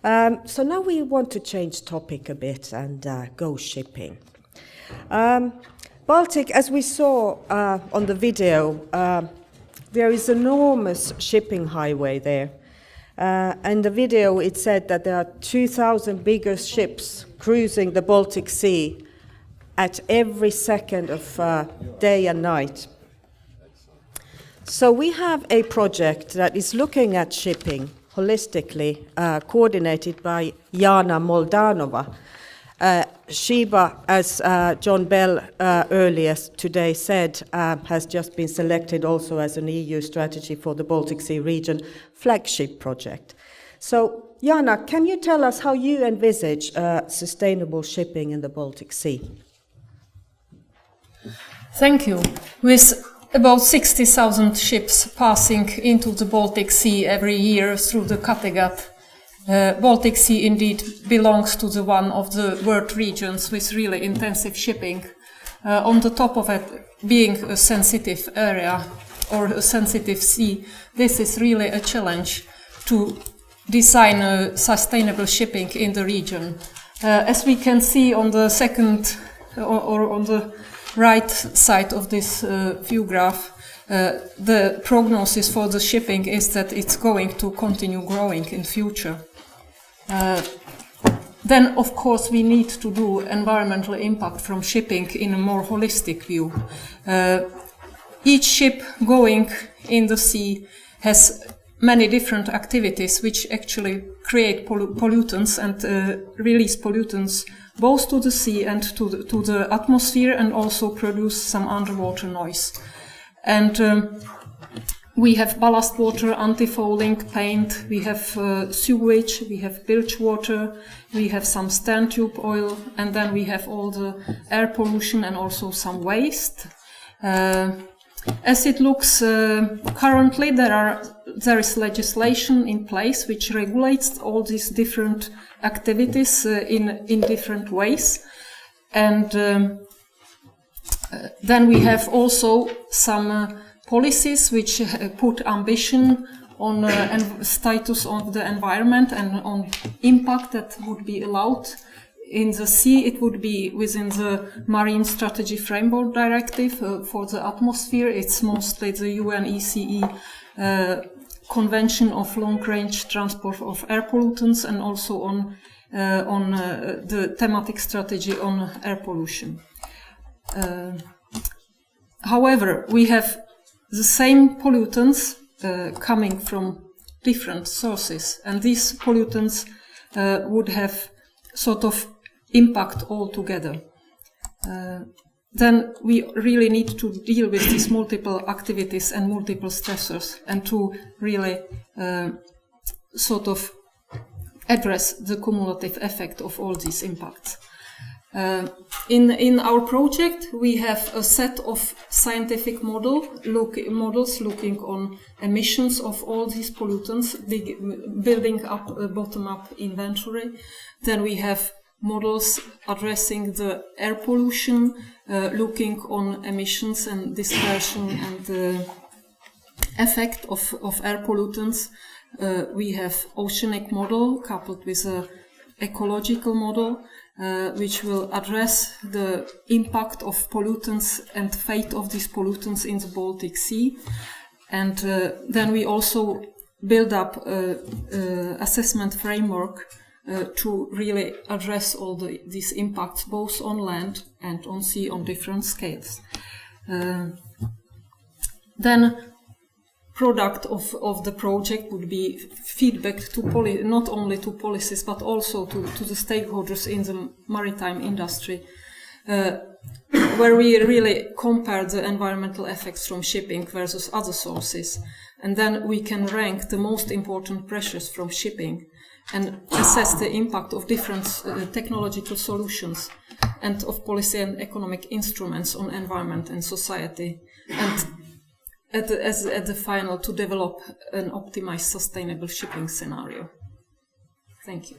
So now we want to change topic a bit and go shipping. Baltic, as we saw on the video, there is enormous shipping highway there. In the video it said that there are 2,000 bigger ships cruising the Baltic Sea at every second of day and night. So we have a project that is looking at shipping holistically, coordinated by JanaMoldanova. SHEBA, as John Bell earlier today said, has just been selected also as an EU strategy for the Baltic Sea region flagship project. So, Jana, can you tell us how you envisage sustainable shipping in the Baltic Sea? Thank you. With about 60,000 ships passing into the Baltic Sea every year through the Kattegat, Baltic Sea indeed belongs to the one of the world regions with really intensive shipping. On the top of it being a sensitive area or a sensitive sea, this is really a challenge to design a sustainable shipping in the region. As we can see on the second or on the right side of this view graph, the prognosis for the shipping is that it's going to continue growing in future. Then, of course, we need to do environmental impact from shipping in a more holistic view. Each ship going in the sea has many different activities which actually create pollutants and release pollutants both to the sea and to the atmosphere, and also produce some underwater noise. And we have ballast water, anti-fouling paint, we have sewage, we have bilge water, we have some stern tube oil, and then we have all the air pollution and also some waste. As it looks currently, there is legislation in place which regulates all these different activities in different ways. And then we have also some policies which put ambition on status of the environment and on impact that would be allowed. In the sea, it would be within the Marine Strategy Framework Directive. For the atmosphere, it's mostly the UNECE Convention of Long-Range Transport of Air Pollutants, and also on the thematic strategy on air pollution. However, we have the same pollutants coming from different sources, and these pollutants would have sort of impact altogether. Then we really need to deal with these multiple activities and multiple stressors, and to really sort of address the cumulative effect of all these impacts. In our project, we have a set of scientific models looking on emissions of all these pollutants, building up a bottom-up inventory. Then we have models addressing the air pollution, looking on emissions and dispersion and the effect of air pollutants. We have oceanic model coupled with an ecological model, which will address the impact of pollutants and fate of these pollutants in the Baltic Sea. And then we also build up an assessment framework to really address all these impacts, both on land and on sea, on different scales. Then product of the project would be feedback to not only to policies but also to the stakeholders in the maritime industry, where we really compare the environmental effects from shipping versus other sources, and then we can rank the most important pressures from shipping and assess the impact of different technological solutions and of policy and economic instruments on environment and society, and at the final to develop an optimized sustainable shipping scenario. Thank you.